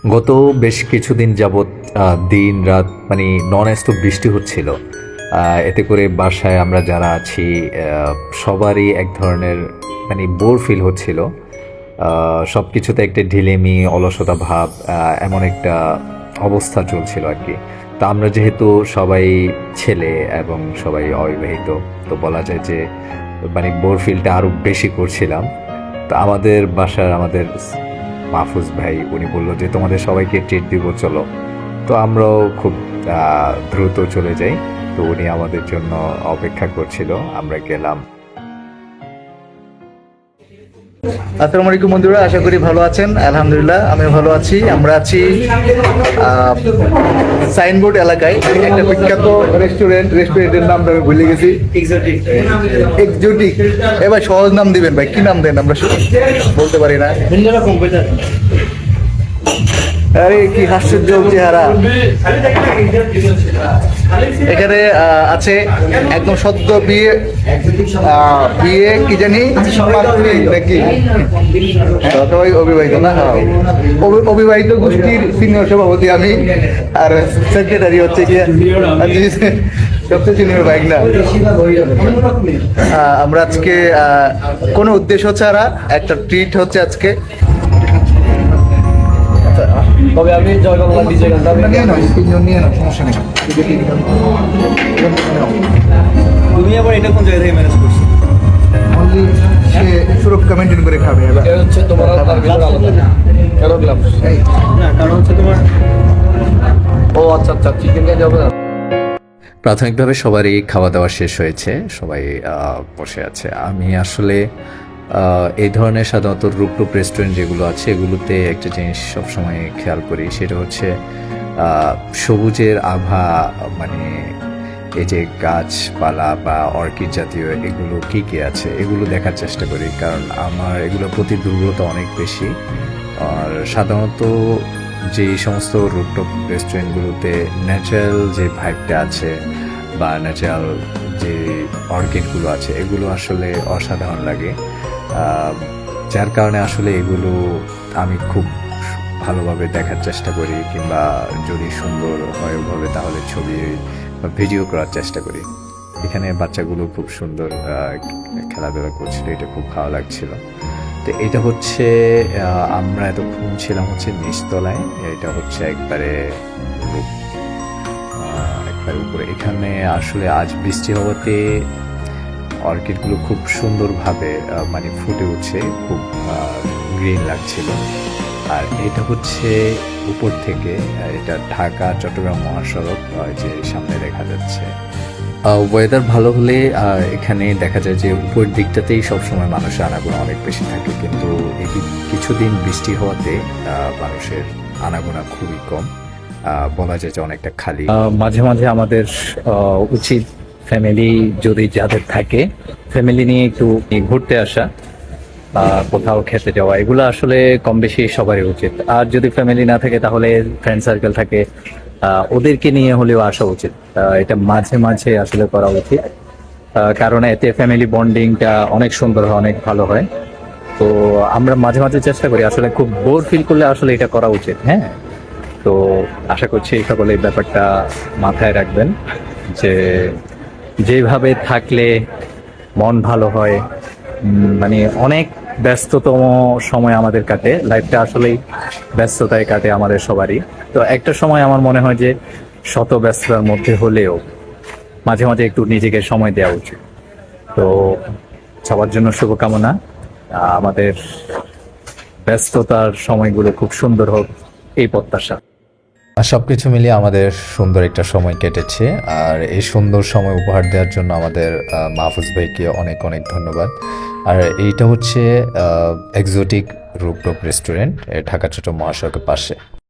গত বেশ কিছুদিন যাবৎ দিন রাত মানে নন স্টপ বৃষ্টি হচ্ছিল। এতে করে বাসায় আমরা যারা আছি সবারই এক ধরনের মানে বোর ফিল হচ্ছিল। সব কিছুতে একটা ঢিলেমি অলসতা ভাব, এমন একটা অবস্থা চলছিল আর কি। তো আমরা যেহেতু সবাই ছেলে এবং সবাই অবিবাহিত, তো বলা যায় যে মানে বোর ফিলটা আরও বেশি করছিলাম। তো আমাদের বাসার আমাদের মাহফুজ ভাই উনি বললো যে তোমাদের সবাইকে ট্রিট দিব, চলো। তো আমরাও খুব দ্রুত চলে যাই। তো উনি আমাদের জন্য অপেক্ষা করছিল, আমরা গেলাম। আসসালামু আলাইকুম বন্ধুরা, আশা করি ভালো আছেন। আলহামদুলিল্লাহ আমি ভালো আছি। আমরা আছি সাইনবোর্ড এলাকায় একটা বিখ্যাত রেস্টুরেন্টের নামটা আমি ভুলে গেছি। এক্সোটিক। এবার সহজ নাম দিবেন ভাই, কি নাম দেন? আমরা বলতে পারি না। আরে কি হাস্যর্য চেহারা! এখানে আছে একদম সদ্য বিয়ে কি জানি নাকি, সবাই অবিবাহিত না? অবিবাহিত গোষ্ঠীর সিনিয়র সভাপতি আমি, আর সেক্রেটারি হচ্ছে কি সবচেয়ে সিনিয়র বাইক না। আমরা আজকে কোনো উদ্দেশ্য ছাড়া একটা ট্রিট হচ্ছে আজকে। তবে আমি জয় বাংলা ডিজে গানটা নিয়ে নাও, সমস্যা নেই। তুমি আবার এটা কোন জায়গা থেকে ম্যানেজ করছো? অনলি সে সুরক্ষা মেনটেন করে খাবে। এটা হচ্ছে তোমার তার ভিতরে আলাদা কেন দিলাম না, কারণ হচ্ছে তোমার ও আচ্ছা আচ্ছা চিকেন নিয়ে যাবে না। প্রাথমিকভাবে সবারই খাওয়া দাওয়া শেষ হয়েছে, সবাই বসে আছে। আমি আসলে এই ধরনের সাধারণত রুপটপ রেস্টুরেন্ট যেগুলো আছে এগুলোতে একটা জিনিস সবসময় খেয়াল করি, সেটা হচ্ছে সবুজের আভা, মানে এই যে গাছপালা বা অর্কিড জাতীয় এগুলো কী কী আছে এগুলো দেখার চেষ্টা করি, কারণ আমার এগুলোর প্রতি দুর্বলতা অনেক বেশি। আর সাধারণত যে সমস্ত রুপটপ রেস্টুরেন্টগুলোতে ন্যাচারাল যে ভাইবটা আছে বা ন্যাচারাল যে অর্কিডগুলো আছে এগুলো আসলে অসাধারণ লাগে। যার কারণে আসলে এগুলো আমি খুব ভালোভাবে দেখার চেষ্টা করি, কিংবা যদি সুন্দর হয় ওভাবে তাহলে ছবি বা ভিডিও করার চেষ্টা করি। এখানে বাচ্চাগুলো খুব সুন্দর খেলাধুলা করছিল, এটা খুব ভালো লাগছিল। তো এটা হচ্ছে আমরা এতক্ষণ ছিলাম হচ্ছে নিচতলায়, এটা হচ্ছে একবারে উপরে। এখানে আসলে আজ বৃষ্টি হওয়াতে অর্কিডগুলো খুব সুন্দরভাবে মানে ফুটে উঠছে, খুব গ্রিন লাগছিল। আর এটা হচ্ছে উপর থেকে, এটা ঢাকা চট্টগ্রাম মহাসড়ক যে সামনে দেখা যাচ্ছে। ওয়েদার ভালো হলে এখানে দেখা যায় যে উপর দিকটাতেই সবসময় মানুষের আনাগোনা অনেক বেশি থাকে, কিন্তু এই কিছুদিন বৃষ্টি হওয়াতে মানুষের আনাগোনা খুবই কম, বলা যায় যে অনেকটা খালি। মাঝে মাঝে আমাদের উচিত ফ্যামিলি যদি যাদের থাকে ফ্যামিলি নিয়ে একটু ঘুরতে আসা, কোথাও খেতে যাওয়া, এগুলো আসলে কম বেশি সবারই উচিত। আর যদি ফ্যামিলি না থাকে তাহলে ফ্রেন্ড সার্কেল থাকে, ওদেরকে নিয়ে হলেও আসা উচিত। এটা মাঝে মাঝে আসলে করা উচিত, কারণ এতে ফ্যামিলি বন্ডিংটা অনেক সুন্দর হয়, অনেক ভালো হয়। তো আমরা মাঝে মাঝে চেষ্টা করি, আসলে খুব বোর ফিল করলে আসলে এটা করা উচিত। হ্যাঁ, তো আশা করছি সকলে এই ব্যাপারটা মাথায় রাখবেন যে যেভাবে থাকলে মন ভালো হয়। মানে অনেক ব্যস্ততম সময় আমাদের কাটে, লাইফটা আসলেই ব্যস্ততায় কাটে আমাদের সবারই। তো একটা সময় আমার মনে হয় যে শত ব্যস্ততার মধ্যে হলেও মাঝে মাঝে একটু নিজেকে সময় দেওয়া উচিত। তো সবার জন্য শুভকামনা, আমাদের ব্যস্ততার সময়গুলো খুব সুন্দর হোক এই প্রত্যাশা। সবকিছু মিলিয়ে আমাদের সুন্দর একটা সময় কেটেছে, আর এই সুন্দর সময় উপহার দেওয়ার জন্য আমাদের মাহফুজ ভাইকে অনেক অনেক ধন্যবাদ। আর এইটা হচ্ছে exotic rooftop restaurant, Dhaka Chittagong মহাসড়কের পাশে।